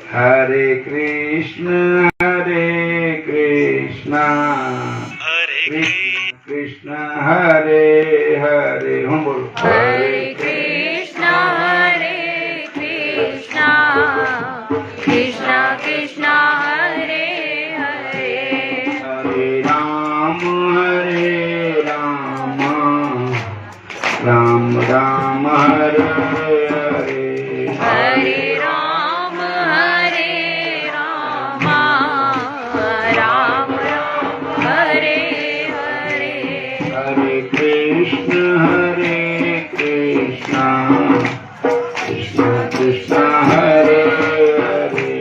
हरे कृष्ण कृष्ण कृष्ण हरे हरे। हम बोलो हरे कृष्णा कृष्ण कृष्ण हरे हरे। हरे राम राम राम हरे हरे। हरे राम राम राम हरे हरे। हरे कृष्ण कृष्ण कृष्ण हरे हरे।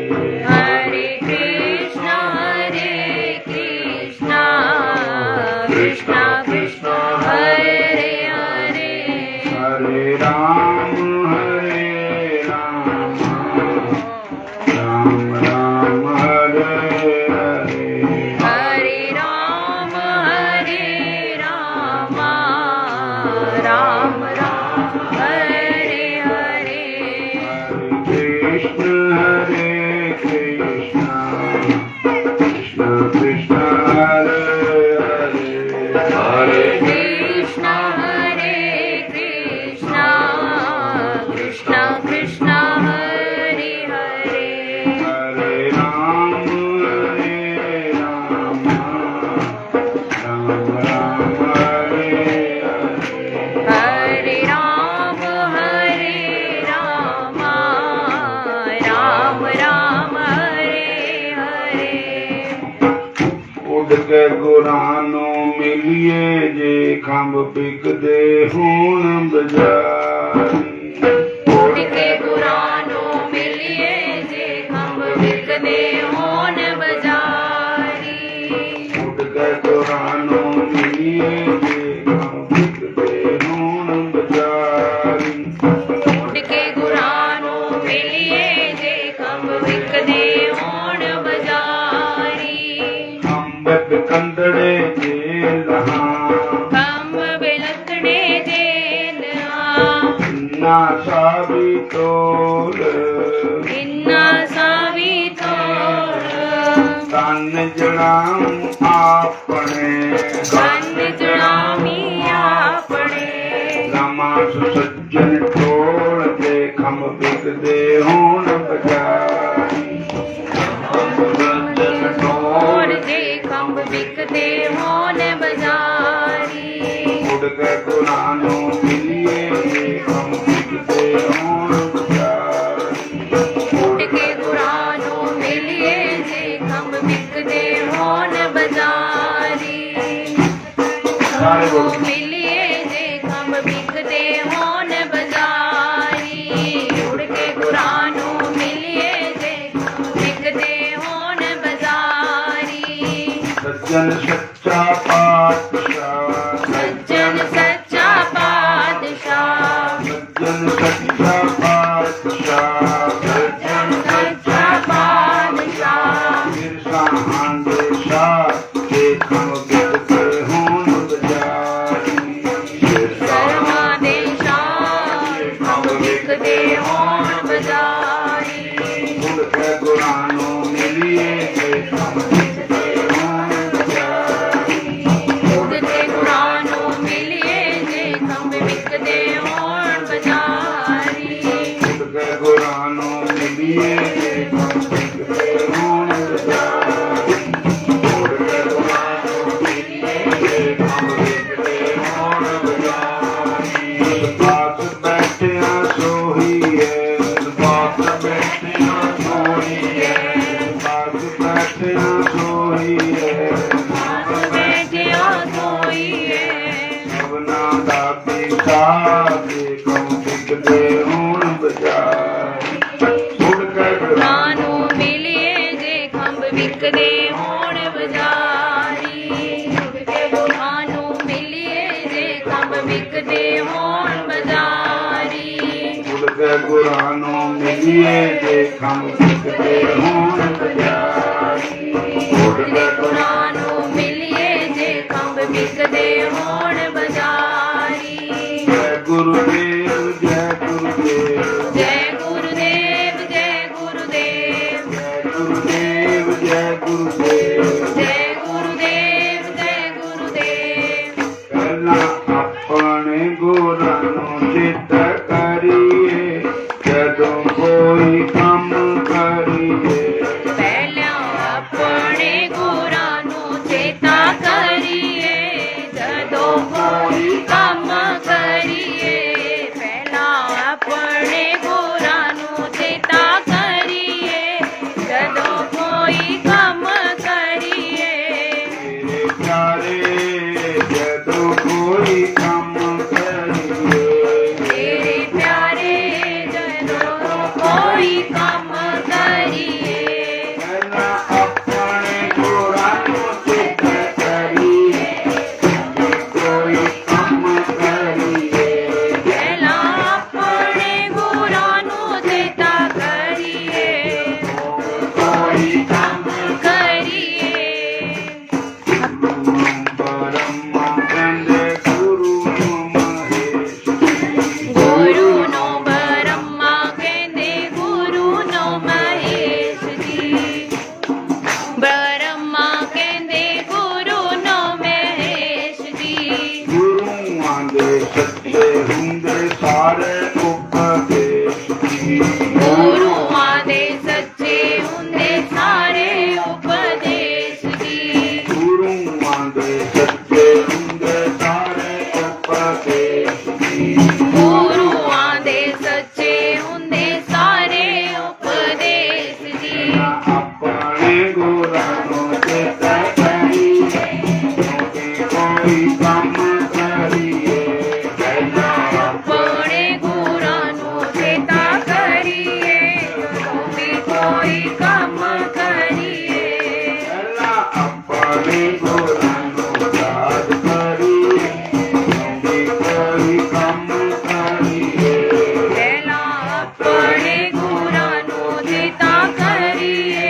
हरे कृष्ण कृष्ण कृष्ण हरे हरे। हरे राम राम राम हरे हरे। हरे राम राम राम हरे हरे। हरे कृष्ण कृष्ण कृष्ण हरे हरे। हरे कृष्ण कृष्ण कृष्ण हरे हरे। हरे राम राम राम हरे हरे। हरे राम राम हरे हरे। उड़ के गुरानो मिलिए जे खंभ बिकदे हूण बजारी। उड़ के गुरानो मिलिए जे खंभ बिकदे होन बजारी। उड़ के गुरानो मिलिए जे खंभ बिकदे हूण बजारी। उड़ के गुरानो मिलिए जे खंभ बिकदे होन बजारी। खंभ बिकंदड़े जे लहां खंभ बिलकड़े जे ना साबी तोल इन्ना सावी तोड़। तन जड़ाऊं आपने ਕੰਨ ਜੜਾਮੀ ਆਪਣੇ। ਰਾਮਾ ਸੁਸੱਜਣ ਟੋਲ ਦੇ ਖੰਭ ਬਿਕਦੇ ਹੋਣ ਬਜਾਰੀ। ਸੁਸੱਜਣ ਹੋਰ ਜੇ ਖੰਭ ਵਿਕਦੇ ਹੋਣ ਬਜ਼ਾਰੀ। ਉੜ ਕੇ ਗੁਰਾਂ ਨੂੰ ਮਿਲੀਏ ਜੇ ਖੰਭ ਬਿਕਦੇ ਹੋਣ ਬਜਾਰੀ। ਉੱਡ ਕੇ ਗੁਰਾਂ ਨੂੰ ਮਿਲੀਏ ਜੇ ਖੰਭ ਵਿਕਦੇ ਹੋਣ ਬਜ਼ਾਰੀ। ਸਾਰੇ ਬੋਲੋ। ਮਿਲੀਏ ਜੇ ਖੰਭ ਵਿਕਦੇ ਹੋਣ ਬਜ਼ਾਰੀ। ਉੱਡ ਕੇ ਗੁਰਾਂ ਨੂੰ ਮਿਲੀਏ ਜੇ ਖੰਭ ਵਿਕਦੇ ਹੋਣ ਬਜ਼ਾਰੀ। ਸੱਜਣ ਸੱਚਾ ਪਾਤਸ਼ਾਹ ਸੱਜਣ ਸੱਚਾ ਪਾਤਸ਼ਾਹ। ਸੱਜਣ ਸੱਚਾ ਪਾਤਸ਼ਾਹ ਸੱਜਣ ਸੱਚਾ ਪਾਤਸ਼ਾਹ। ਫਿਰ ਸਾਹਾਂ ਦੇ ਸ਼ਾਹ ਜੇ ਖੰਭ ਬਿਕਦੇ ਹੋਣ ਬਜਾਰੀ। ਫਿਰ ਸਰਮਾਂ ਦੇ ਸ਼ਾਹ ਖੰਭ ਵਿਕਦੇ ਹੋਣ ਬਜ਼ਾਰੀ। ਉੜ ਕੇ ਗੁਰਾਂ ਨੂੰ ਮਿਲੀਏ ਜੇ ਖੰਭ ਬਿਕਦੇ ਹੋਣ ਬਜਾਰੀ। ਉੱਡ ਕੇ ਗੁਰਾਂ ਨੂੰ ਮਿਲੀਏ ਜੇ ਖੰਭ ਵਿਕਦੇ ਹੋਣ ਬਜ਼ਾਰੀ। ਉੜ ਕੇ ਗੁਰਾਂ ਨੂੰ ਮਿਲੀਏ ਜੇ ਖੰਭ ਬਿਕਦੇ ਹੋਣ ਬਜਾਰੀ। ਉੜ ਕੇ ਗੁਰਾਂ ਨੂੰ ਮਿਲੀਏ ਜੇ ਖੰਭ ਬਿਕਦੇ ਹੋਣ ਬਜਾਰੀ। ਪਾਸ ਬੈਠਿਆ ਸੋਹੀਏ ਪਾਸ ਬੈਠਿਆ ਸੋਹੀਏ ਪਾਸ ਬੈਠਿਆ ਸੋਹੀਏ ਪਾਸ ਬੈਠਿਆ ਸੋਈਏ। ਸਭਨਾ ਦਾ ਪੀਤਾ ਦੇ ਖੰਭ ਬਿਕਦੇ ਹੋਣ ਬਜਾਰੀ। ਉੜ ਕੇ ਗੁਰਾਂ ਨੂੰ ਮਿਲੀਏ ਜੇ ਖੰਭ ਵਿਕਦੇ ਹੋਣ ਬਜ਼ਾਰੀ। ਉੱਡ ਕੇ ਗੁਰਾਂ ਨੂੰ ਮਿਲੀਏ ਜੇ ਖੰਭ ਵਿਕਦੇ ਹੋਣ ਬਜ਼ਾਰੀ। ਉੜ ਕੇ ਗੁਰਾਂ ਨੂੰ ਮਿਲੀਏ ਜੇ ਖੰਭ ਬਿਕਦੇ ਹੋਣ ਬਜਾਰੀ। ਉੜ ਕੇ ਗੁਰਾਂ ਨੂੰ ਮਿਲੀਏ ਜੇ ਖੰਭ ਵਿਕਦੇ ਹੋਣ ਬਜ਼ਾਰੀ। ਜੈ ਗੁਰੂਦੇਵ ਜੈ ਗੁਰੂਦੇਵ ਜੈ ਗੁਰੂਦੇਵ ਜੈ ਗੁਰੂਦੇਵ। जय गुरुदेव जय गुरुदेव जय गुरुदेव पहला अपने गुरां नूं चित करिए जदों कोई काम करिए ਪਹਿਲਾਂ ਆਪਣੇ ਗੁਰਾਂ ਨੂੰ ਚੇਤਾ ਕਰੀਏ ਜਦੋਂ ਕੋਈ ਕੰਮ ਕਰੀਏ ਪਹਿਲਾਂ ਆਪਣੇ ਗੁਰਾਂ ਨੂੰ ਚੇਤਾ ਕਰੀਏ ਜਦੋਂ ਕੋਈ ਕੰਮ ਕਰੀਏ मेरे प्यारे जदों कोई काम करिए ਤੇਰੇ ਪਿਆਰੇ ਜਦੋਂ ਕੋਈ ਕੰਮ ਕਰੀਏ पहला अपने गुरां नूं चित करिए कोई काम करिए ਪਹਿਲਾਂ ਆਪਣੇ ਗੁਰਾਂ ਨੂੰ ਚੇਤਾ ਕਰੀਏ कोई काम ਕਰੀਏ ब्रह्मा कहंदे गुरु नूं महेश ਗੁਰੂ ਨੂੰ ਬ੍ਰਹਮਾ ਕਹਿੰਦੇ ਗੁਰੂ ਨੂੰ ਮਹੇਸ਼ ਜੀ ਬ੍ਰਹਮਾ ਕਹਿੰਦੇ ਗੁਰੂ ਨੂੰ ਮਹੇਸ਼ ਜੀ ਗੁਰੂਆਂ ਦੇ ਸੱਚੇ ਹੁੰਦੇ ਸਾਰੇ ਉਪਦੇਸ਼ ਜੀ ਗੁਰੂਆਂ ਦੇ ਸੱਚੇ ਹੁੰਦੇ ਸਾਰੇ ਉਪਦੇਸ਼ ਜੀ ਗੁਰੂਆਂ ਦੇ ਸੱਚੇ ਹੁੰਦੇ ਸਾਰੇ ਉਪਦੇਸ਼ ਜੀ ਗੁਰੂਆਂ ਦੇ ਸੱਚੇ ਹੁੰਦੇ ਸਾਰੇ ਉਪਦੇਸ਼ ਜੀ ਆਪਣੇ ਗੁਰਾਂ ਨੂੰ ਚੇਤ ਕਰੀਏ ਕਿਉਂਕਿ ਕੋਈ ਕੰਮ ਕਰੀਏ ਪਹਿਲਾਂ ਆਪਣੇ ਗੁਰਾਂ ਨੂੰ ਚੇਤਾ ਕਰੀਏ ਜਦੋਂ ਵੀ ਕੋਈ ਕੰਮ ਕਰੀਏ ਪਹਿਲਾਂ ਆਪਣੇ ਗੁਰਾਂ ਨੂੰ ਯਾਦ ਕਰੀਏ ਕਿਉਂਕਿ ਕੋਈ ਕੰਮ ਕਰੀਏ ਪਹਿਲਾਂ ਆਪਣੇ ਗੁਰਾਂ ਨੂੰ ਚੇਤਾ ਕਰੀਏ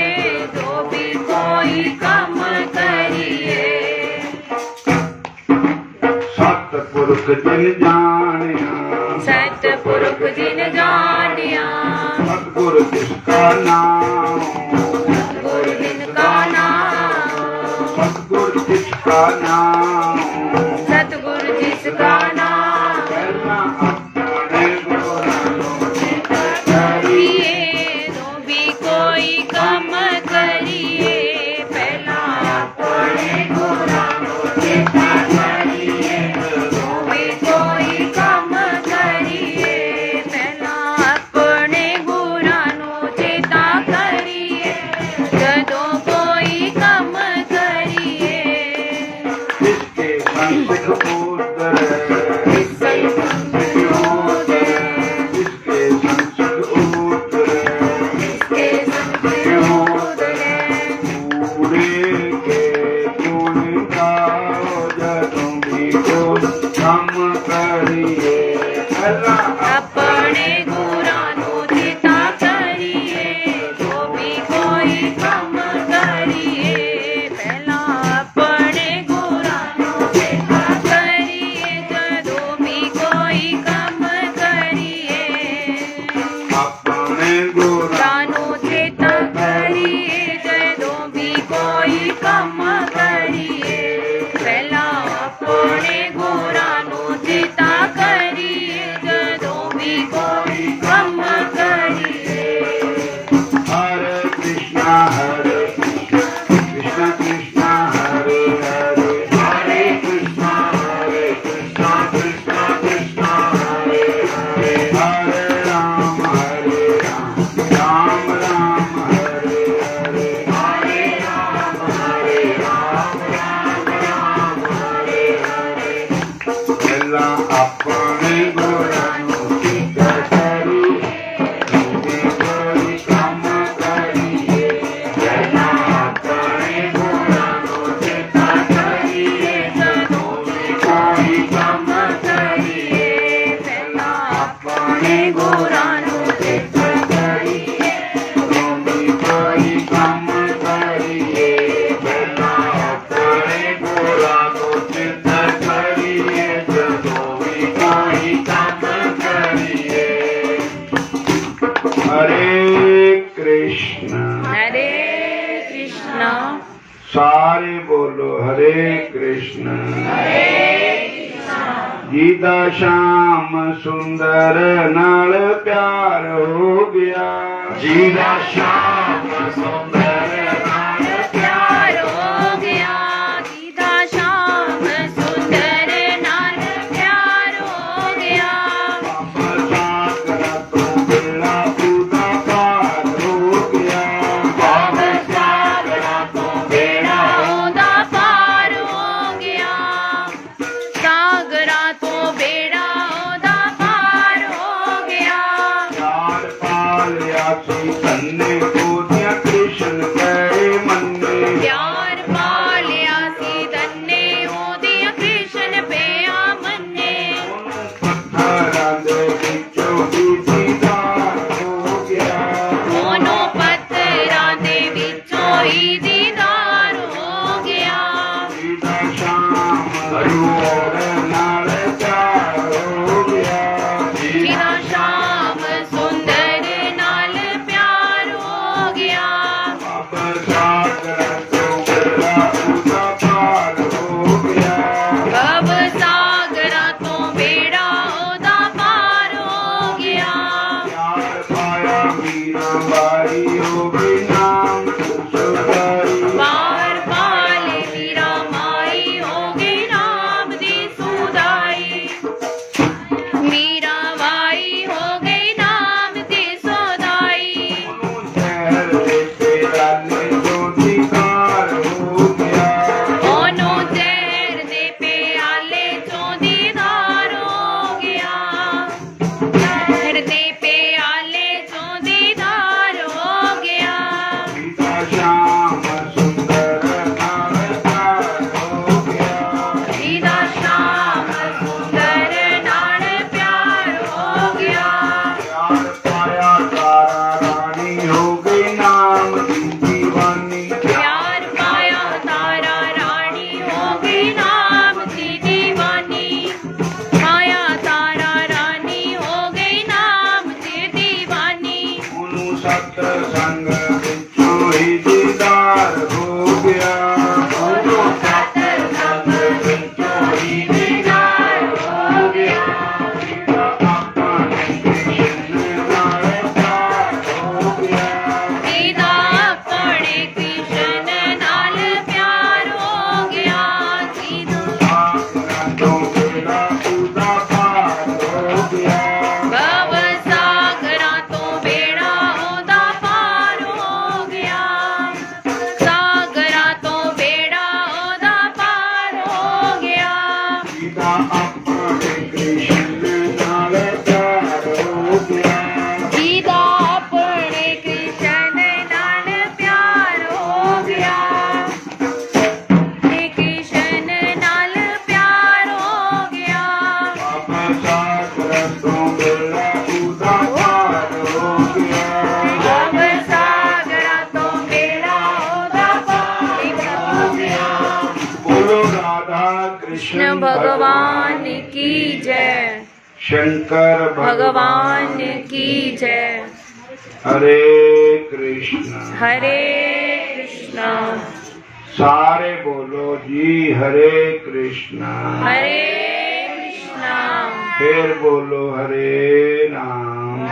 ਜੋ ਵੀ ਕੋਈ ਕੰਮ ਕਰੀਏ ਸਤਿਪੁਰਖ ਜਿਨ ਜਾਣਿਆ ਸਤਿਪੁਰਖ ਜਿਨ ਜਾਣਿਆ ਸਤਿਗੁਰ ਜਿਸ ਕਾ ਨਾਮ ਗੁਰ ਜਿਨ ਕਾ ਨਾਮ ਸਤਿਗੁਰ ਜਿਸ ਕਾ ਨਾਮ ਸਤਿਗੁਰ ਜਿਸ ਕਾ ਨਾਮ ਪਹਿਲਾਂ ਆਪਣੇ ਗੁਰਾਂ ਨੂੰ ਚੇਤ ਕਰੀਏ ਜੋ ਵੀ ਕੋਈ ਕੰਮ ਕਰੀਏ ਪਹਿਲਾਂ ਆਪਣੇ ਗੁਰਾਂ ਨੂੰ ਚੇਤਾ ਕਰੀਏ ਜੋ ਵੀ ਕੋਈ ਕੰਮ ਕਰੀਏ ਪਹਿਲਾਂ ਆਪਣੇ ਗੁਰਾਂ ਨੂੰ ਚੇਤਾ ਕਰੀਏ ਜਦੋਂ ਕੋਈ ਕੰਮ ਕਰੀਏ ਜਿਸਕੇ ਸੰਸਿਕ ਉਤਰ ਜਿਸਕੇ ਸੰਸਿਕ ਉਤਰ ਜਿਸਕੇ ਸੰਸਿਕ ਉਤਰ ਜਿਸਕੇ ਸੰਸਿਕ ਉਤਰ ਪੂਰੇ ਕੇ ਗੁਣ ਗਾਓ ਜਦੋਂ ਵੀ ਕੋਈ ਕੰਮ ਕਰੀਏ ਪਹਿਲਾਂ ਆਪਣੇ ਗੁਰਾਂ ਨੂੰ ਚੇਤਾ ਕਰੀਏ ਜੋ ਵੀ ਕੋਈ ਕੰਮ ਕਰੀਏ ਪਹਿਲਾਂ ਆਪਣੇ ਗੁਰਾਂ ਨੂੰ ਚੇਤਾ ਕਰੀਏ ਜਦੋਂ ਵੀ ਕੋਈ ਕੰਮ ਕਰੀਏ ਆਪਣੇ ਗੁਰਾਂ ਸਾਨੂੰ ਚੇਤਾ ਕਰੀਏ ਜਦੋਂ ਵੀ ਕੋਈ ਕੰਮ ਕਰੀਏ ਪਹਿਲਾਂ ਆਪਣੇ ਗੁਰਾਂ ਨੂੰ ਚੇਤਾ ਕਰੀਏ ਜਦੋਂ ਵੀ ਕੋਈ ਕੰਮ ਕਰੀਏ ਹਰੇ ਕ੍ਰਿਸ਼ਨਾ ਕ੍ਰਿਸ਼ਨਾ ਕ੍ਰਿਸ਼ਨਾ ਹਰੇ ਹਰੇ ਹਰੇ ਕ੍ਰਿਸ਼ਨਾ ਕ੍ਰਿਸ਼ਨਾ ਕ੍ਰਿਸ਼ਨਾ ਹਰੇ ਹਰੇ ਹਰੇ ਰਾਮ ਰਾਮ ਰਾਮ ਹਰੇ ਹਰੇ ਹਰੇ ਰਾਮ ਰਾਮ ਰਾਮ ਹਰੇ ਹਰੇ ਪਹਿਲਾਂ ਆਪਣੇ ਗੁਰਾਂ ਨੂੰ ਚੇਤ ਕਰੀਏ ਜੇ ਕੋਈ ਕੰਮ ਕਰੀਏ ਪਹਿਲਾਂ ਆਪਣੇ ਗੁਰਾਂ ਨੂੰ ਚੇਤਾ ਕਰੀਏ ਜਦੋਂ ਵੀ ਕੋਈ ਕੰਮ ਕਰੀਏ ਪਹਿਲਾਂ ਆਪਣੇ ਗੁਰਾਂ ਨੂੰ ਚੇਤਾ ਕਰੀਏ ਜਦੋਂ ਵੀ ਕੋਈ ਕੰਮ ਕਰੀਏ ਪਹਿਲਾਂ ਆਪਣੇ ਗੁਰਾਂ ਨੂੰ ਚੇਤਾ ਕਰੀਏ ਜਦੋਂ ਵੀ ਕੋਈ ਕੰਮ ਕਰੀਏ हरे कृष्ण हरे कृष्ण कृष्ण सारे बोलो हरे कृष्ण। जीदा श्याम सुंदर नाल प्यार हो गया। जीदा श्याम सुंदर नाल प्यार हो गया। जीदा श्याम सुंदर नाल प्यार हो गया। तो बेड़ा पूरा पार हो गया। तो बेड़ा ओदा पार हो गया। सागरा तो बेड़ा ओदा पार हो गया। प्यार पालिया सी तन्ने को दिया कृष्ण गए मन्ने। प्यार पालिया सी धन्ने ओदिया कृष्ण पिया मन्ने। पत्थरां दे विचों ही दीदार हो गया। दोनों पत्थरां दे विचों ही दीदार हो गया। जीदा श्याम सुंदर नाल प्यार हो गया। जीदा श्याम सुंदर नाल प्यार हो गया। अब सागर तो बेड़ा पूरा पार हो गया। अब सागरा तो बेड़ा ओदा पार हो गया। प्यार पाया मीरा बाई हो गई नाम सुधाई। पार पाले मीरा माई हो गई राम दी सुधाई। मीरा बाई हो गई नाम दी सुधाई। शहर दे पेराले जो दीदार हो गया। ओनो जहर दे प्याले चों दीदार हो गया। जहर दे प्याले चों दीदार हो गया। जीदा श्याम सुंदर नाल प्यार हो गया। जीदा श्याम सुंदर नाल प्यार हो गया। प्यार पाया तारा रानी हो गई नाम की दीवानी। प्यार पाया तारा रानी हो गई नाम की दीवानी। पाया तारा रानी हो गई नाम की दीवानी। उनु सत्संग विचों ही दीदार हो गया। उनु सत्संग विचों ही दीदार हो गया। जीदा अपने कृष्ण नाल प्यार हो गया। जीदा अपने कृष्ण नाल प्यार हो गया। जीदा सागरा तो बेड़ा पूरा पार हो गया। भव सागरा तो बेड़ा ओदा पार हो गया। सागरा तो बेड़ा ओदा पार हो गया। जीदा अपने कृष्ण नाल प्यार हो गया। जीदा अपने कृष्ण नाल प्यार हो गया। हे कृष्ण नाल प्यार हो गया। बाबा सागरा तो बेड़ा पूरा पार हो गया। भव सागरा तो बेड़ा ओदा पार हो गया। बोलो राधा कृष्ण कृष्ण भगवान की जय। शंकर भगवान की जय। हरे कृष्ण। हरे कृष्ण सारे बोलो जी हरे कृष्ण। हरे कृष्ण फिर बोलो हरे राम।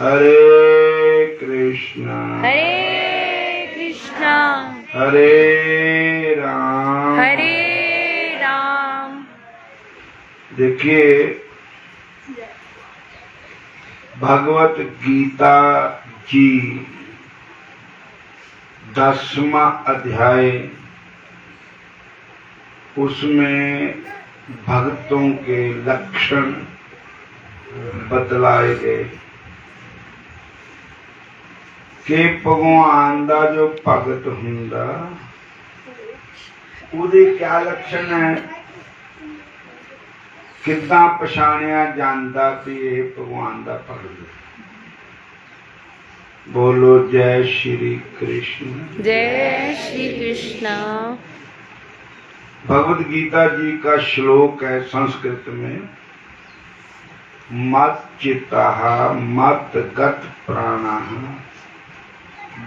हरे कृष्ण। हरे कृष्ण हरे राम। हरे राम। देखिए भगवत गीता जी 10वां अध्याय, उसमें भक्तों के लक्षण बतलाए गए कि भगवान दा जो भगत हुंदा ਉਹਦੇ क्या लक्षण है, किद्दां पछाणिया जांदा कि यह भगवान दा भगत है। बोलो जय श्री कृष्ण। जय श्री कृष्ण। भगवत गीता जी का श्लोक है संस्कृत में, मत चित्तः मत गत प्राणः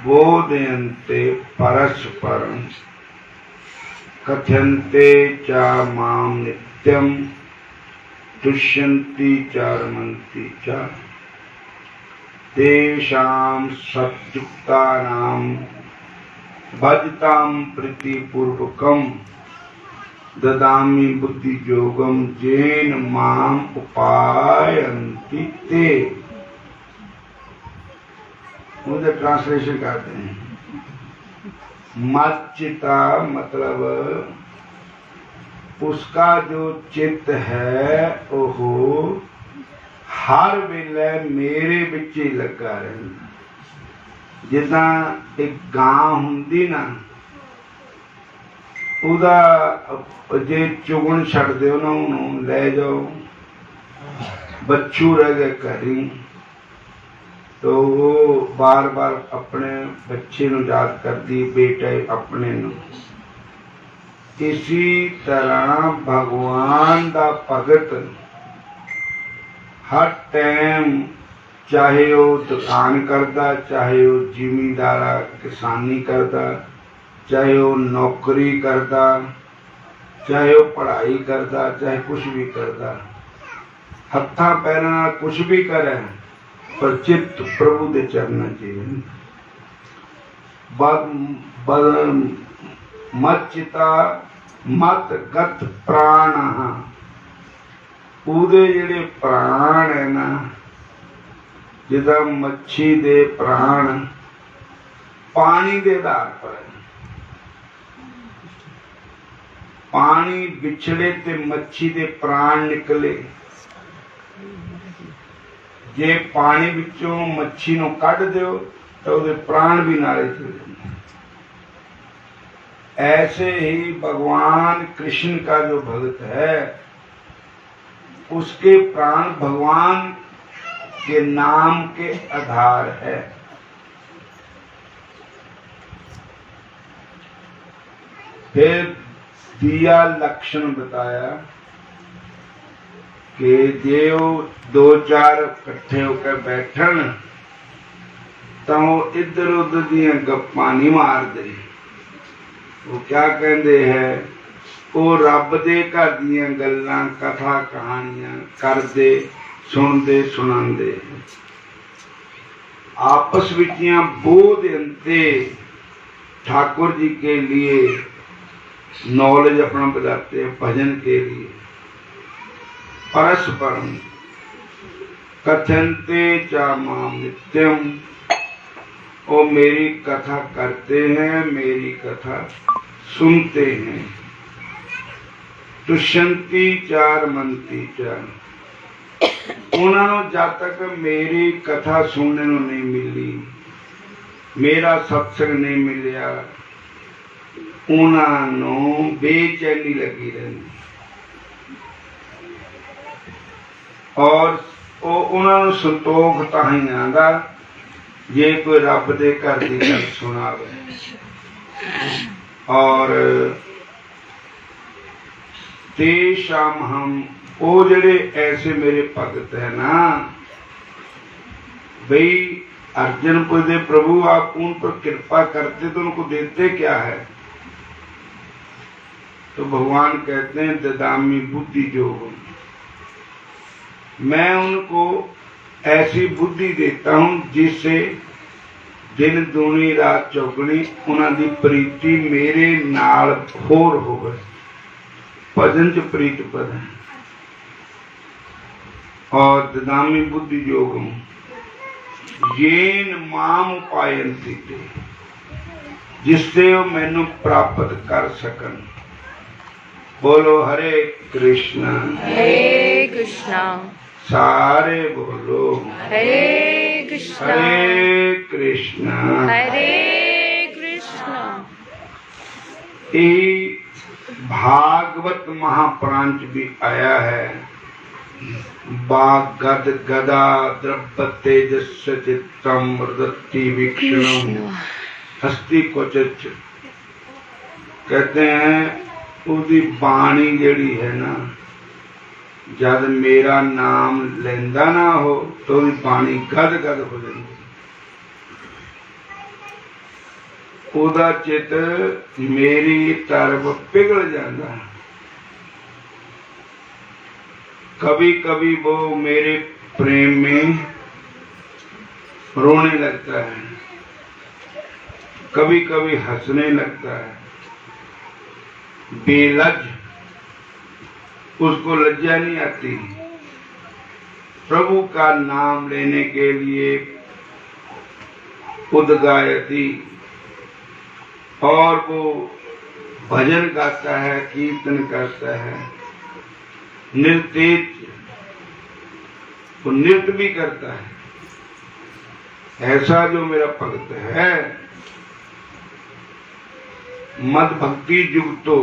बोधयन्ते परस्परं कथयन्ते च मां नित्यं तुष्यन्ति च रमन्ति च तेषां सत्युक्तानां भजतां प्रीतिपूर्वकं ददामि बुद्धियोगं येन माम् उपायन्ति ते। मुझे ट्रांसलेशन करते हैं। मच्चिता मतलब उसका जो चित्त है ओहो हर वेले मेरे विच ही लगा रहंदा। जिदा एक गां हुंदी ना ਉਹਦਾ जे चुगन छड़ दो ना ਉਹਨੂੰ ले जाओ बच्चू रह गए घरी तो वो बार बार अपने बच्चे ਨੂੰ याद करती बेटे अपने ਨੂੰ। इसी तरह भगवान दा भगत हर टाइम चाहे वो दुकान करता चाहे वो जिमीदारा किसानी करता चाहे वो नौकरी करता चाहे वो पढ़ाई करता चाहे कुछ भी करता हत्था पैरां नाल कुछ भी करे पर चित्त प्रभु दे चरणा चाहिए। मच्चिता मत गत प्राण उहदे जिहड़े प्राण है ना जिदा मच्छी दे प्राण पानी दे आधार पर है। पानी बिछड़े ते मच्छी दे प्राण निकले। जे पानी विचों मच्छी नूं कढ दिओ तो उहदे प्राण भी नाले चले जाते। ऐसे ही भगवान कृष्ण का जो भक्त है उसके प्राण भगवान के नाम के आधार है। फिर दिया लक्षण बताया कि जे दो चार इकट्ठे होकर बैठन तो इधर उधर दियां गप्पां नहीं मारदे। वो क्या कहते हैं वो रब दे घर दियां गल्लां कथा कहानियां करदे सुनदे सुनांदे आपस विच बोधयन्ते ठाकुर जी के लिए नॉलेज अपना बताते हैं भजन के लिए। परस्परम कथयन्ते च मां नित्यम वो मेरी कथा करते हैं मेरी कथा सुनते हैं। तुष्यन्ति च रमन्ति च उन्होंने जब तक मेरी कथा सुनने को नहीं मिली मेरा सत्संग नहीं मिलिया उन्होंने बेचैनी लगी रहती और उन्होंने संतोख ताही आंदा जे कोई रब दे घर की गल सुनावे। और तेषाम हम वो जड़े ऐसे मेरे भगत है ना भाई अर्जुन पूछते प्रभु आप उन पर कृपा करते तो उनको देते क्या है। तो भगवान कहते हैं ददामी बुद्धि योग मैं उनको ऐसी बुद्धि देता हूं जिससे दिन दूनी रात चौगनी उन्होंने प्रीति मेरे नाल होर होवे। भजन च प्रीत पद है और ददामी बुद्धि योग येन माम उपायन्ति ते जिससे वो मैनू प्राप्त कर सकन। बोलो हरे कृष्णा सारे बोलो हरे कृष्णा हरे कृष्णा। यही भागवत महाप्रांच भी आया है। बाग गद गदा द्रव्य तेजस चित्तम मृदत्ति वीक्षणम हस्ती क्वचित कहते हैं उसकी बाणी जड़ी है ना जब मेरा नाम लेंदा ना हो तो उसकी बाणी गद गद हो जाती। ਉਹਦਾ ਚਿੱਤ ਮੇਰੀ ਤਰਫ ਪਿਘਲ ਜਾਂਦਾ ਹੈ। कभी कभी वो मेरे प्रेम में रोने लगता है, कभी कभी हंसने लगता है। बेलज, उसको लज्जा नहीं आती। प्रभु का नाम लेने के लिए उद्गायती, और वो भजन गाता है, कीर्तन करता है, नृत्य, वो नृत्य भी करता है। ऐसा जो मेरा भक्त है, मद भक्ति जुगतो,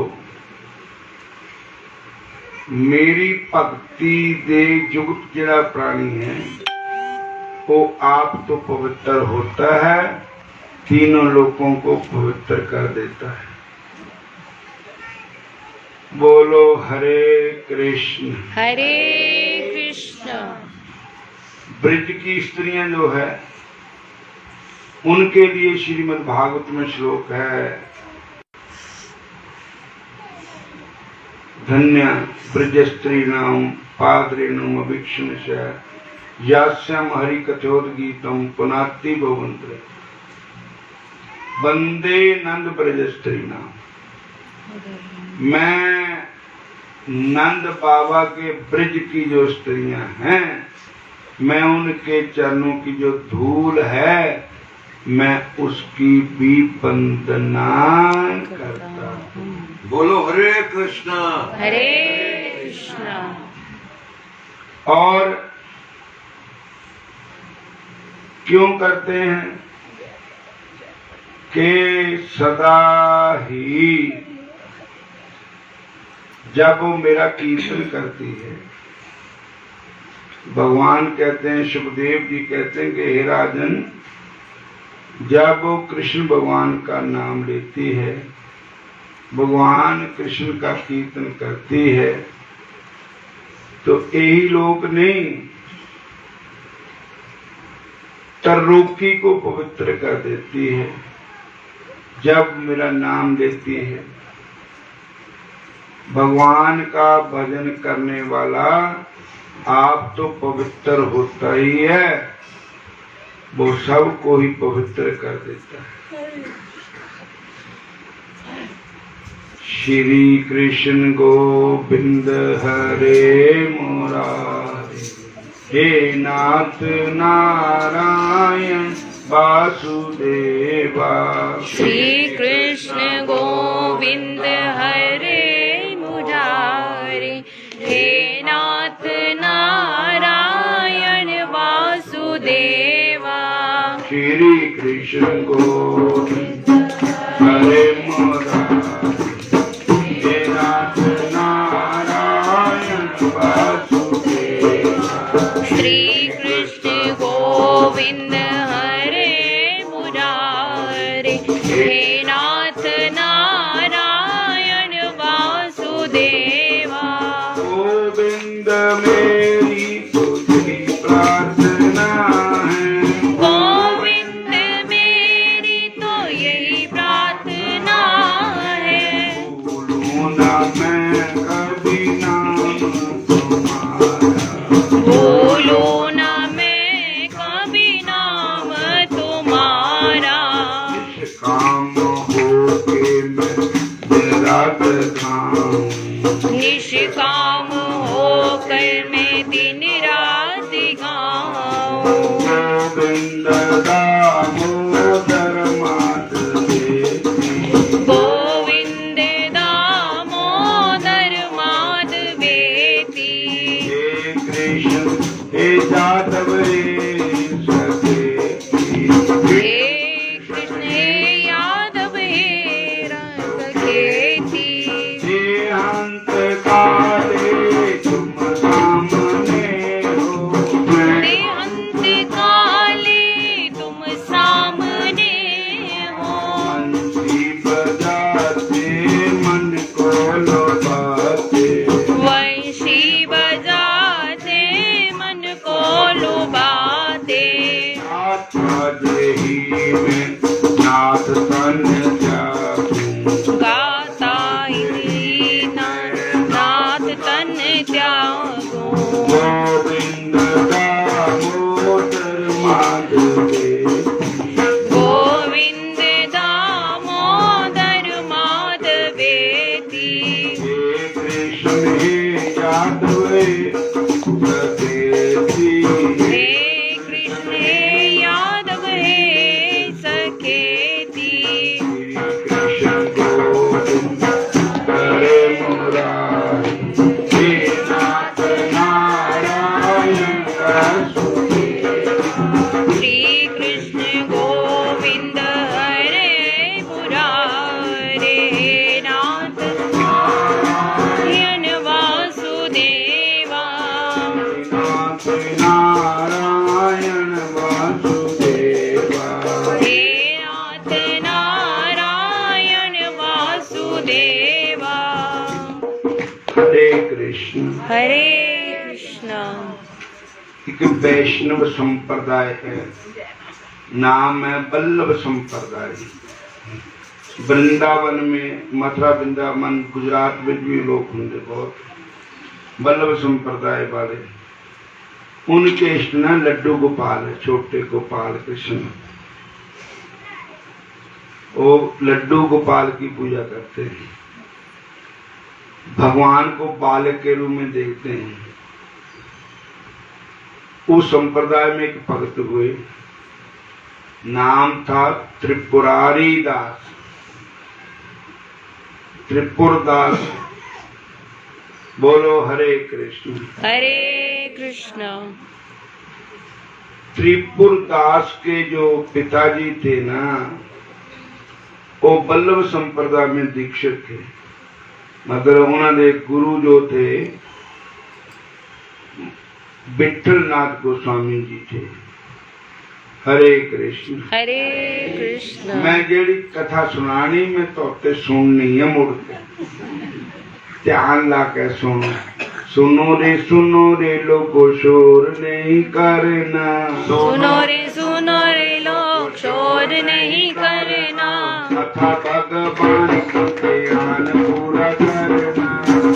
मेरी भक्ति दे जुगत जिहड़ा प्राणी है वो आप तो पवित्र होता है, तीनों लोगों को पवित्र कर देता है। बोलो हरे कृष्ण हरे कृष्ण। ब्रज की स्त्रियां जो है उनके लिए श्रीमद् भागवत में श्लोक है, धन्य ब्रज स्त्रीणाम पादरेणुम अभिक्षुष यास्याम हरि कथोद्गीतम पुनाति भवन्ते वंदे नंद ब्रज स्त्रीणाम। मैं नंद बाबा के ब्रज की जो स्त्रियां हैं, मैं उनके चरणों की जो धूल है, मैं उसकी भी वंदना करता हूँ। बोलो हरे कृष्णा हरे कृष्णा। और क्यों करते हैं कि सदा ही जब वो मेरा कीर्तन करती है, भगवान कहते हैं, सुखदेव जी कहते हैं कि हे राजन, जब वो कृष्ण भगवान का नाम लेती है, भगवान कृष्ण का कीर्तन करती है, तो यही लोग नहीं, त्रिलोकी को पवित्र कर देती है। जब मेरा नाम लेती है, भगवान का भजन करने वाला आप तो पवित्र होता ही है, वो सबको ही पवित्र कर देता है। श्री कृष्ण गोविंद हरे मुरारी, हे नाथ नारायण वासुदेवा। श्री कृष्ण गोविंद हरे मुरारी, हे नाथ नारायण वासुदेवा। श्री कृष्ण गोविंद हरे मुरारी, हे नाथ नारायण वासुदेवा। श्री कृष्ण गोविंद हरे मुरारी, हे नाथ नारायण वासुदेवा। गोविंद मेरी तुझी प्रार्थना है, गोविंद मेरी तो यही प्रार्थना है, भूलूं ना मैं कभी नाम तुम्हारा, भूलूं ना मैं कभी नाम तुम्हारा। निष्काम होके मैं दिन रात खाऊं, निष्काम होकर मैं दिन रात गाऊं। गोविंद दामोदर माधवेति, गोविंद दामोदर माधवेति। हे कृष्ण हे जादव हे सखेति, हे कृष्ण हे यादव हे सखेति। हे हंत काले तुम सामने हो, हे अंत काले तुम सामने हो, बंसी बजाते मन को लुभाते, वंशी बजाते मन को लुभाते। नाथ ही में नाथ तन एक वैष्णव संप्रदाय है, नाम है वल्लभ संप्रदाय। वृंदावन में, मथुरा वृंदावन गुजरात में भी लोग होंगे बहुत वल्लभ संप्रदाय वाले। उनके इष्ट ना लड्डू गोपाल है, छोटे गोपाल कृष्ण। वो लड्डू गोपाल की पूजा करते हैं, भगवान को बालक के रूप में देखते हैं। उस संप्रदाय में एक भक्त हुए, नाम था त्रिपुरारी दास, त्रिपुर दास। बोलो हरे कृष्ण। हरे कृष्ण। त्रिपुर दास के जो पिताजी थे ना, वो वल्लभ संप्रदाय में दीक्षित थे। मतलब उन्होंने गुरु जो थे विठलनाथ गोस्वामी जी थे। हरे कृष्ण। हरे कृष्ण। मैं जेड़ी कथा सुनानी मैं तो सुननी है, मुड़ के ध्यान ला के सुनो। सुनो रे लोगो शोर नहीं करना। सुनो रे लोग शोर नहीं करना। कथा भगवान की ध्यान पूरा करना।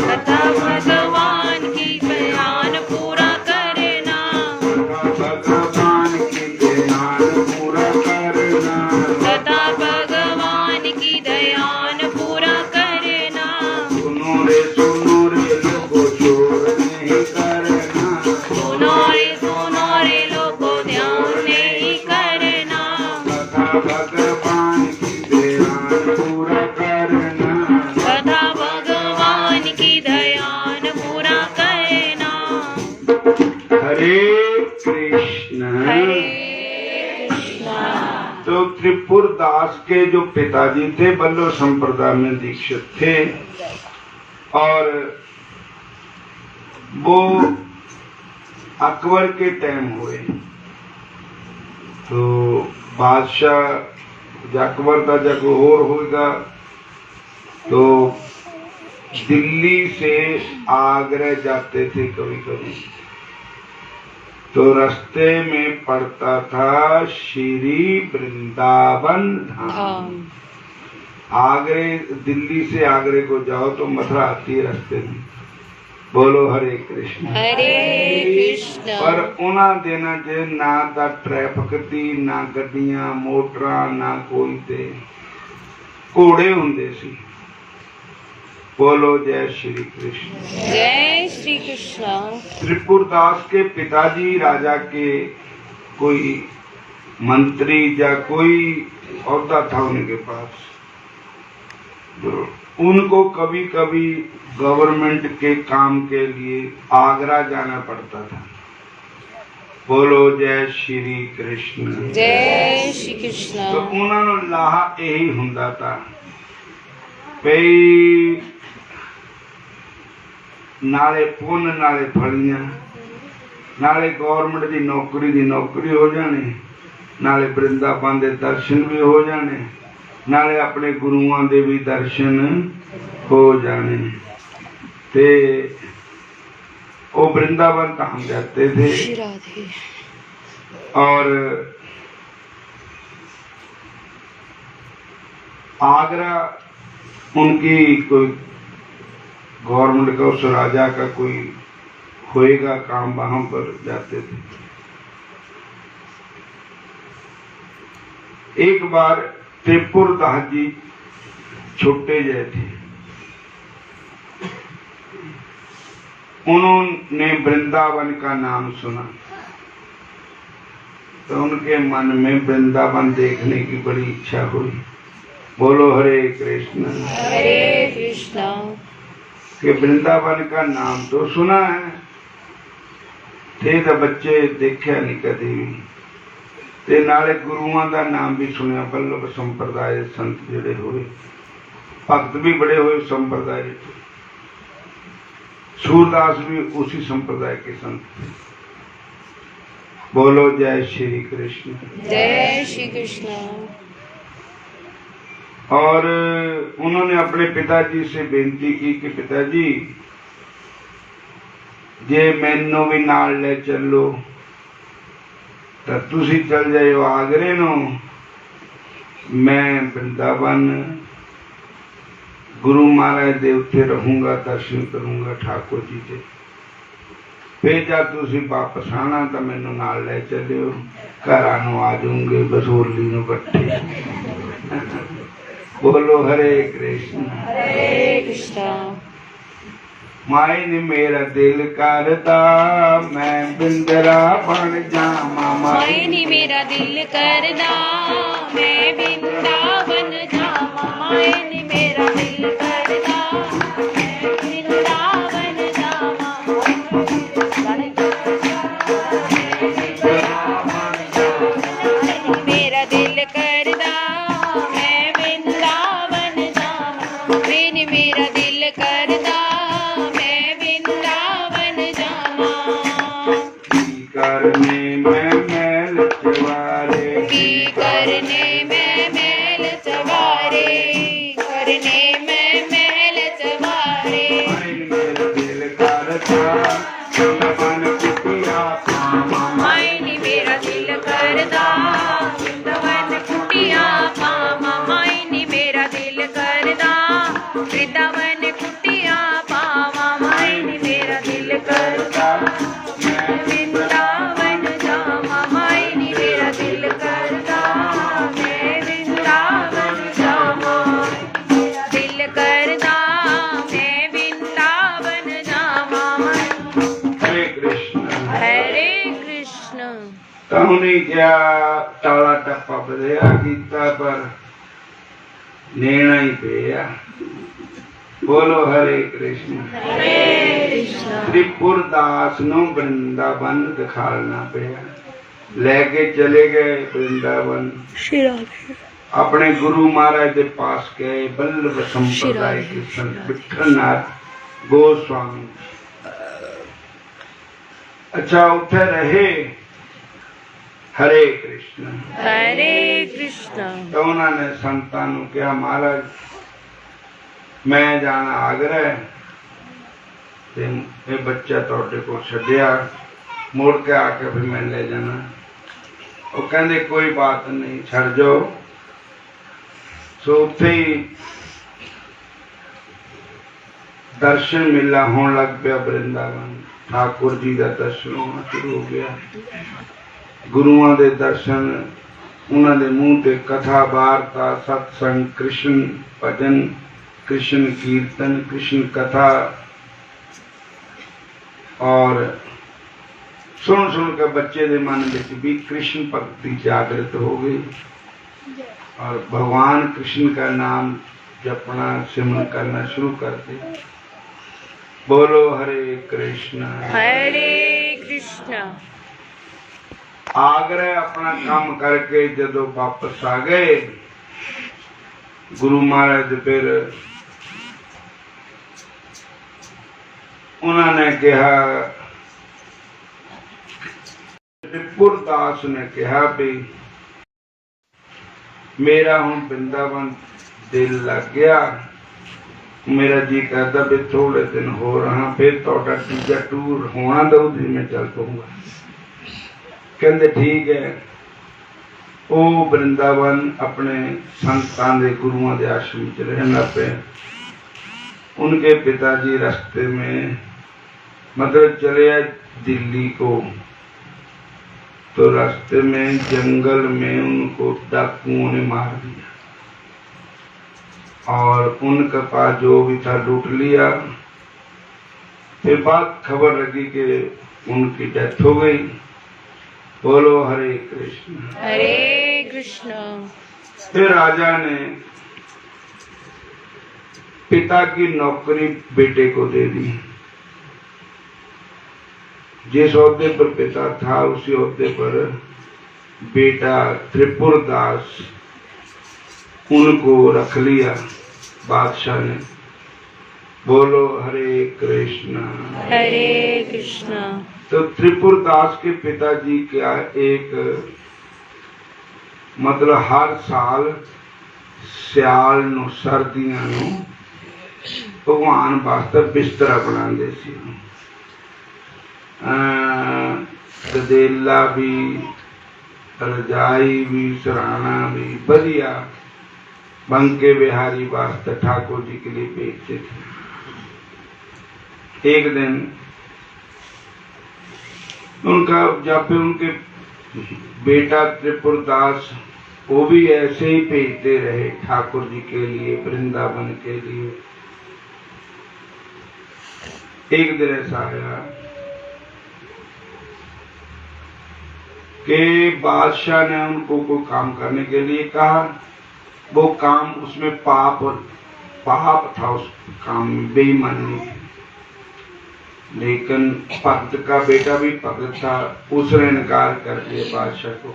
कथा भगवान की ध्यान पूरा करना। कथा भगवान की ध्यान पूरा करना। कथा भगवान की ध्यान पूरा करना। सुनो रे लोगो शोर नहीं करना। सुनो रे लोगो ध्यान नहीं करना। कथा भगवान की ध्यान पूरा करना। कथा भगवान की ध्यान पूरा करना। हरे कृष्ण। हरे कृष्ण। तो त्रिपुर दास के जो पिताजी थे वल्लभ संप्रदाय में दीक्षित थे, और वो अकबर के टाइम हुए। तो बादशाह अकबर का जब और होगा तो दिल्ली से आगरा जाते थे कभी कभी, तो रास्ते में पड़ता था श्री वृंदावन धाम। आगरे, दिल्ली से आगरे को जाओ तो मथुरा आती है रास्ते में। बोलो हरे कृष्ण। हरे कृष्ण। पर उन्हां दिनां च ना ता ट्रैफिक थी, ना गड्डियां मोटरां, ना कोई थे, घोड़े हुंदे सी। बोलो जय श्री कृष्ण। जय श्री कृष्ण। त्रिपुर दास के पिताजी राजा के कोई मंत्री या कोई औहदा था उनके पास, तो उनको कभी कभी गवर्नमेंट के काम के लिए आगरा जाना पड़ता था। बोलो जय श्री कृष्ण। जय श्री कृष्ण। तो उन्होंने लाहा यही हुंदा था भई नाले पुन नाले फलियां, नाले गवर्नमेंट की नौकरी हो जानी, नाले वृंदावन के दर्शन भी हो जाने, नाले अपने गुरुआं दे भी दर्शन हो जाने। ते वो वृंदावन धाम जाते थे, और आगरा उनकी कोई गवर्नमेंट का, उस राजा का कोई होएगा काम, वहां पर जाते थे। एक बार त्रिपुर दास जी छोटे जय थे, उन्होंने वृंदावन का नाम सुना, तो उनके मन में वृंदावन देखने की बड़ी इच्छा हुई। बोलो हरे कृष्ण। हरे कृष्ण। कि वृंदावन का नाम तो सुना है, थे तो बच्चे देखा नहीं कभी भी, ते नाले गुरुआं का नाम भी सुनिया। वल्लभ संप्रदाय संत जिहड़े हुए, भक्त भी बड़े हुए संप्रदाय। सूरदास भी उसी संप्रदाय के संत थे। बोलो जय श्री कृष्ण। जय श्री कृष्ण। और उन्होंने अपने पिताजी से बेनती की कि पिताजी जे मैनू भी नाल ले चलो, तो तुसी चल जाओ आगरे नो, मैं वृंदावन गुरु महाराज दे उत्थे रहूंगा, दर्शन करूंगा ठाकुर जी के। फिर जब तुसी वापस आना तो मैनू नाल ले चलियो, घरां नूं आ जाऊंगे बसोली नूं कट्ठे। बोलो हरे कृष्ण। हरे कृष्णा। माई ने मेरा दिल करदा मैं बिंदरा बन जावां। माई ने मेरा दिल करदा मैं वृंदावन जावां। माई ने मेरा दिल करदा मैं वृंदावन जावां। मेरा दिल करदा मैं वृंदावन जावां। मैंने मेरा दिल करदा मैं वृंदावन जावां। की करने मैं मैल चवारे, की करने मैं मैल चवारे, करने मैं मैल चवारे। माई मेरा दिल करदा वृंदावन कुटिया पावां। माई ने मेरा दिल करदा वृंदावन कुटिया पावां। माई ने मेरा दिल करदा वृंदावन कुटिया पावां। माई ने मेरा दिल करदा मैं वृंदावन जावां। माई ने मेरा दिल करदा मैं वृंदावन जावां। दिल करदा मैं वृंदावन जावां। हरे कृष्ण। हरे कृष्ण। नहीं क्या टाला टप्पा बधेरा कीता पर लेना ही पिया। बोलो हरे कृष्ण। हरे कृष्ण। त्रिपुरदास नु वृंदावन दिखाना पिया, लेके चले गए वृंदावन। अपने गुरु महाराज के पास गए, बल्लभ संप्रदाय के संत विठलनाथ गोस्वामी। अच्छा उठे रहे। हरे कृष्ण। हरे कृष्ण। तो उन्होंने संतां नूं कहा महाराज मैं जाना आगरा ते ये बच्चा तुहाडे कोल छड्डिया, मुड़ के आके फिर मैं ले जाना। वो कहंदे कोई बात नहीं छड़ जाओ। सो उत्थे ही दर्शन मेला होने लग पिया वृंदावन। ठाकुर जी का दर्शन होना शुरू हो गया। गुरुआं दे दर्शन, उन्हां दे मूँह ते कथा वार्ता सत्संग कृष्ण भजन कृष्ण कीर्तन कृष्ण कथा, और सुन सुन के बच्चे के मन में भी कृष्ण भक्ति जागृत हो गई और भगवान कृष्ण का नाम जपना सिमरन करना शुरू कर दिया। बोलो हरे कृष्ण। हरे कृष्ण। आगरे अपना काम करके जदों वापस आ गए, गुरु महाराज फिर उन्होंने कहा, त्रिपुरदास ने कहा भी मेरा हुण वृंदावन दिल लग गया, मेरा जी कहता भी थोड़े दिन हो रहा फिर थोड़ा तीजा टूर होना दो दिन में चल पाऊंगा। कहते ठीक है। वो वृंदावन अपने संतान दे गुरुओं के आश्रम च रहना पे। उनके पिताजी रास्ते में मतलब चले आए दिल्ली को, तो रास्ते में जंगल में उनको डाकुओं ने मार दिया और उनका पास जो भी था लूट लिया। फिर बात खबर लगी कि उनकी डेथ हो गई। बोलो हरे कृष्ण। हरे कृष्ण। फिर राजा ने पिता की नौकरी बेटे को दे दी। जिस ओहदे पर पिता था उसी ओहदे पर बेटा त्रिपुरदास उनको रख लिया बादशाह ने। बोलो हरे कृष्ण। हरे कृष्ण। तो त्रिपुरदास के पिताजी का एक मतलब हर साल सियाल नूं सर्दियां नूं भगवान वास्ते बिस्तरा बनाते सी। गदेला भी रजाई भी सराहना भी बढ़िया बंके बिहारी वास्ते ठाकुर जी के लिए बेचते थे। एक दिन उनका जब पे उनके बेटा त्रिपुरदास वो भी ऐसे ही भेजते रहे ठाकुर जी के लिए, वृंदावन के लिए। एक दिन ऐसा आया कि बादशाह ने उनको कोई काम करने के लिए कहा। वो काम उसमें पाप था, उस काम में बेईमानी थी। लेकिन भक्त का बेटा भी भक्त था, उसने इनकार कर दिया बादशाह को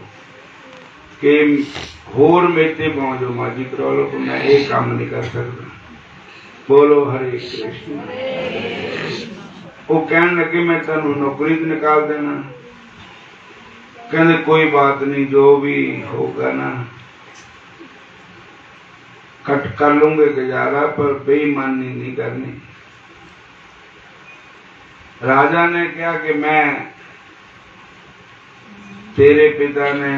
कि होर मेरे पाओ जो मर्जी करो लो, मैं ये काम नहीं कर सकता। बोलो हरे कृष्ण। वो कहने लगे मैं तेन नौकरी से निकाल देना। कहने कोई बात नहीं, जो भी होगा ना कट कर लूंगे गुजारा, पर बेईमानी नहीं करनी। राजा ने कहा कि मैं तेरे पिता ने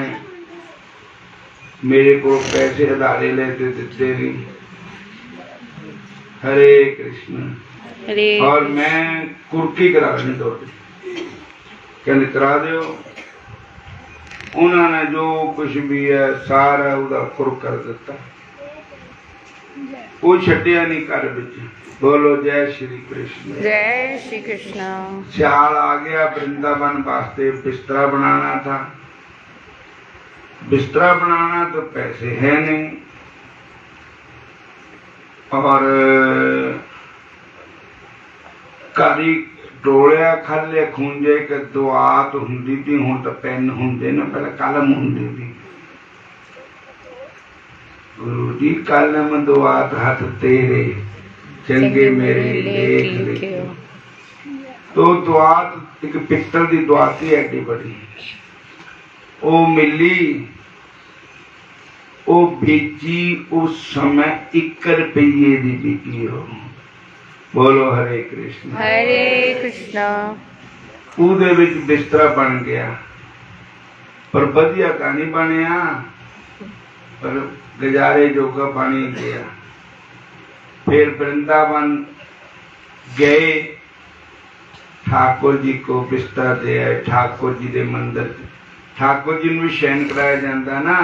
मेरे को पैसे उधारे लेते देते नहीं। हरे कृष्ण। और मैं कुर्की करा देनी दौड़ी, कहते करा दो। उन्होंने जो कुछ भी है सारा उदा खुर कर दिता, कोई छड्डिया नहीं घर बिच। बोलो जय श्री कृष्ण। जय श्री कृष्ण। सियाल आ गया, वृंदावन वास्ते बिस्तरा बनाना था। बिस्तरा बनाना तो पैसे है नहीं, और घरी डोलिया खाले खूंजे के दुआत हुंदी थी, हुण तो पेन हुंदे ने, पहले कलम हुंदी थी। गुरु जी कलम दुआत हाथ तेरे, चंगे मेरे लेख लिखियो। तो दुआत एक पित्तल की दुआत ही एडी बड़ी, ओ मिली, ओ बेची उस समय 1 रुपये की बिकी हो। बोलो हरे कृष्ण। हरे कृष्ण। ਉਹਦੇ ਵਿੱਚ ਬਿਸਤਰਾ बन गया, पर ਵਧੀਆ ਤਾਂ नहीं बनया, पर गुजारे जोगा बन ही गया। फिर वृंदावन गए, ठाकुर जी को बिस्तर दे आए। ठाकुर जी के मंदिर, ठाकुर जी भी शयन कराया जाता ना,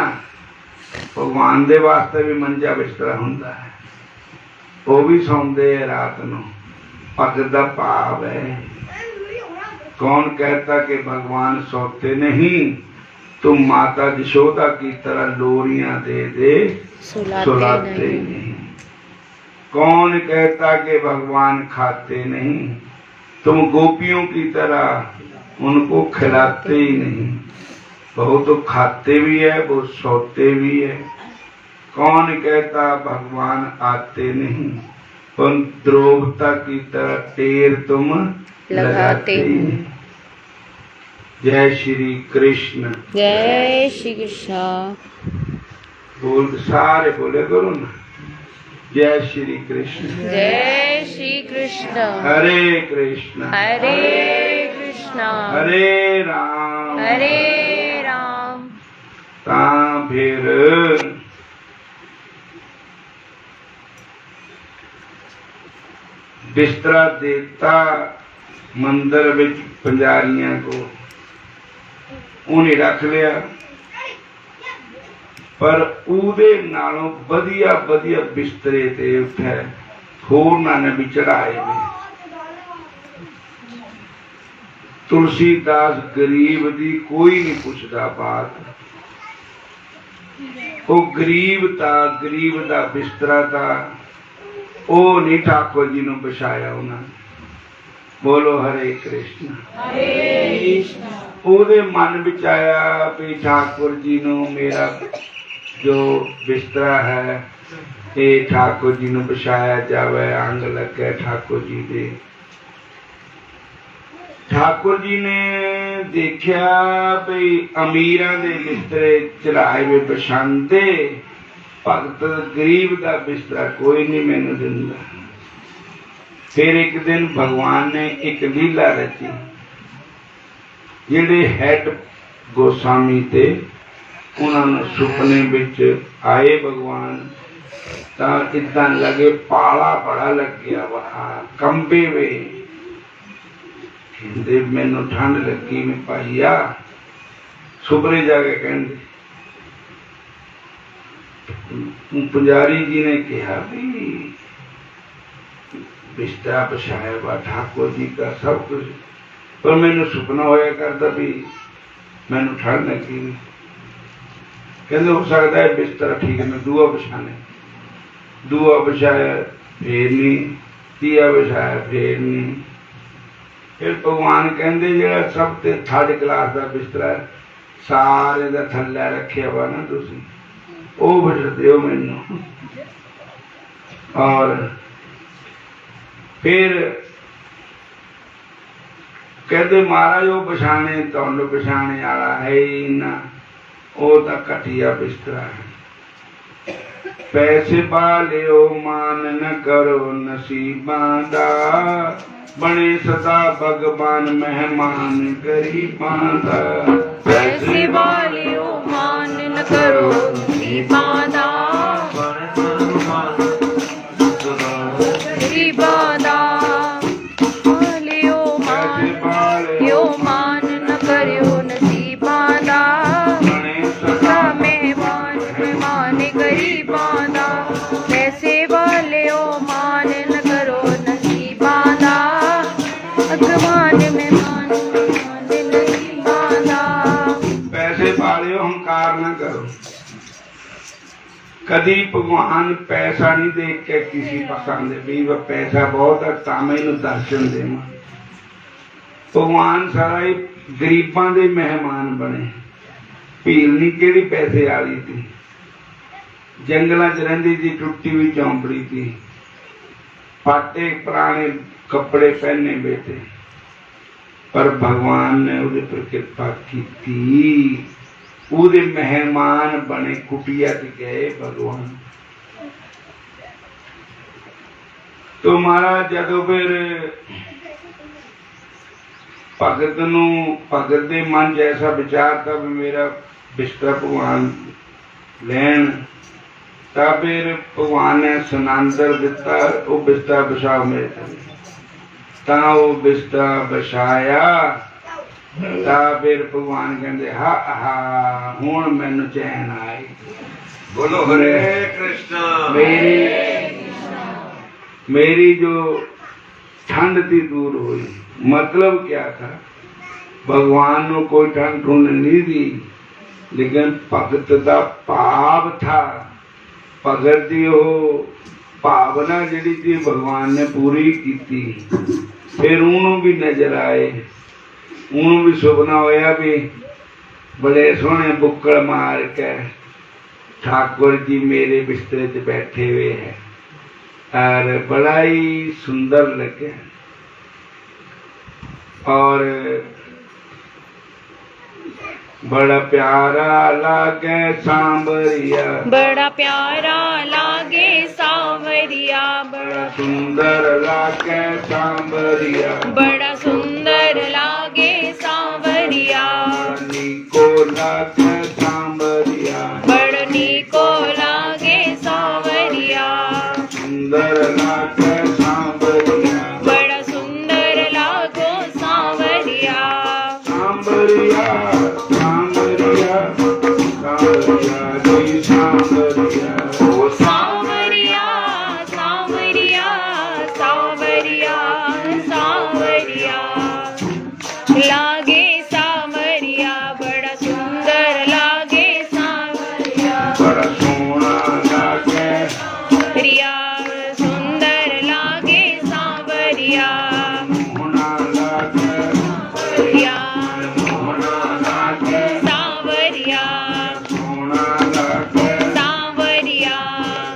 भगवान दे वास्ते भी मंजा बिस्तरा हुंदा है, वो भी सौंदे है रात को। भगत का भाव है। कौन कहता कि भगवान सोते नहीं, तुम माता यशोदा की तरह लोरियां दे दे सुलाते नहीं। कौन कहता कि भगवान खाते नहीं, तुम गोपियों की तरह उनको खिलाते ही नहीं। वो तो खाते भी है, वो सोते भी है। कौन कहता भगवान आते नहीं, पर द्रौपदी की तरह टेर तुम लगाते ही नहीं। जय श्री कृष्ण। जय श्री कृष्ण। बोल सारे बोले करो ना, जय श्री कृष्ण। जय श्री कृष्ण। हरे कृष्ण हरे कृष्ण हरे राम हरे राम। ता फिर बिस्तरा देता मंदिर विच पंजारियां को, उन्हें रख लिया। पर उहदे नालों वधिया वधिया बिस्तरे ते उत्थे होरनां ने भी चढ़ाए ने। तुलसीदास गरीब दी कोई नहीं पुछदा बात, वो गरीब दा बिस्तरा था, ओ नहीं ठाकुर जी ने बिछाया उन्होंने। बोलो हरे कृष्ण। ओदे मन विच आया भी ठाकुर जी नु मेरा जो बिस्तरा है ये ठाकुर जी नु बिछाया जावे, अंग लगे ठाकुर जी दे। ठाकुर जी ने देखा भी अमीरां दे बिस्तरे चढ़ाए हुए बिछांदे, भगत गरीब का बिस्तरा कोई नहीं मैनू दिंदा। फिर एक दिन भगवान ने एक लीला रची, जिहड़े हैड गोस्वामी थे उन्होंने सुपने विच आए भगवान, तो इदा लगे पाला बड़ा लग गया, वहाँ कंबे वे, कहते मैनू ठंड लगी मैं पाईया। सुपने जाके कहते पुजारी जी ने कहा भी बिस्तरा बिछाया हुआ ठाकुर जी का सब कुछ, पर मैनू सुपना होया करता भी मैनू ठंड लगी। कहते हो सकता है बिस्तरा ठीक है, मैं दूआ बिछाने, दूआ बिछाया फिर नहीं, तीया बिछाया फिर नहीं। फिर भगवान कहते जो सब ते थर्ड क्लास का बिस्तरा सारे का थल्ले रखे हुआ ना तुसी, वो बिछ दो मैनू। और फिर कहते महाराज वो बिछाने तुंड बिछाने वाला है ही ना, वो तो घटिया बिस्तरा है। पैसे पालियो मान न करो नसीबां दा, बने सदा भगवान मेहमान गरीबां दा। पैसे वालियो मान न करो नसीबां दा, गरीबां दा। वालियो मान न करियो नसीबां दा, सदा मेहमान मेहमान गरीबां दा। पैसे वालियो मान न करो नसीबां दा, भगवान मेहमान मेहमान गरीबां दा। पैसे पालियो हंकार न करो। कभी भगवान पैसा नहीं देख के किसी पसंद भी वह पैसा बहुत है ता मैनू दर्शन देवा। भगवान सारा ही गरीबां दे मेहमान बने। भील नहीं केड़ी पैसे वाली थी, जंगलों च रहिंदी थी, टुटी हुई चौंपड़ी थी, पाटे पुराने कपड़े पहने बैठे, पर भगवान ने उहदे पर कृपा की, उहदे मेहमान बने। कुटिया च गए भगवान। तो महाराज जदों फिर भगत नूं भगत दे मन च ऐसा विचार था भी मेरा बिस्तरा भगवान लैन, तब फिर भगवान ने सनांदर दिता, वो बिस्तरा बिछाओ मेरे थल्ले, तां वो बिस्तरा बिछाया। तां फिर भगवान कहते हा हा हुण मैनू चैन आई। बोलो हरे कृष्ण। मेरी जो ठंड थी दूर हुई। मतलब क्या था, भगवान को कोई ठंड ठुंड नहीं दी, लेकिन भगत का भाव था। भगत की वो भावना जिहड़ी थी भगवान ने पूरी की। फिर उन्होंने भी नजर आए, उन्होंने भी सुपना होया भी बड़े सोहने बुक्कड़ मार के ठाकुर जी मेरे बिस्तरे च बैठे हुए हैं, और बड़ा ही सुंदर लगे। और बड़ा प्यारा लागे सांवरिया, बड़ा प्यारा लागे सांवरिया, बड़ा सुंदर लागे सांवरिया, बड़ा सुंदर लागे सांवरिया, नीको लागे सांवरिया, बड़ नीको लागे सांवरिया, सुंदर लागे सांवरिया, बड़ा सुंदर लागो सांवरिया। सांवरिया सांवरिया सांवरिया जी सांवरिया। ओ सांवरिया सांवरिया सांवरिया सांवरिया लागे सांवरिया, बड़ा सुंदर लागे सांवरिया, बड़ा सोहना लागे रिया सुंदर लागे सांवरिया, सोहना लागे रिया सोहना लागे सांवरिया, सोहना लागे सांवरिया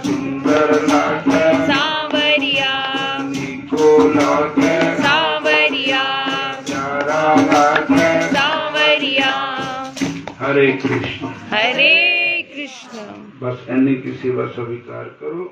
सुंदर लागे सांवरिया, नीको लागे सांवरिया प्यारा लागे। सांवरिया। हरे कृष्ण। हरे कृष्ण। बस इन्हीं की सेवा स्वीकार करो।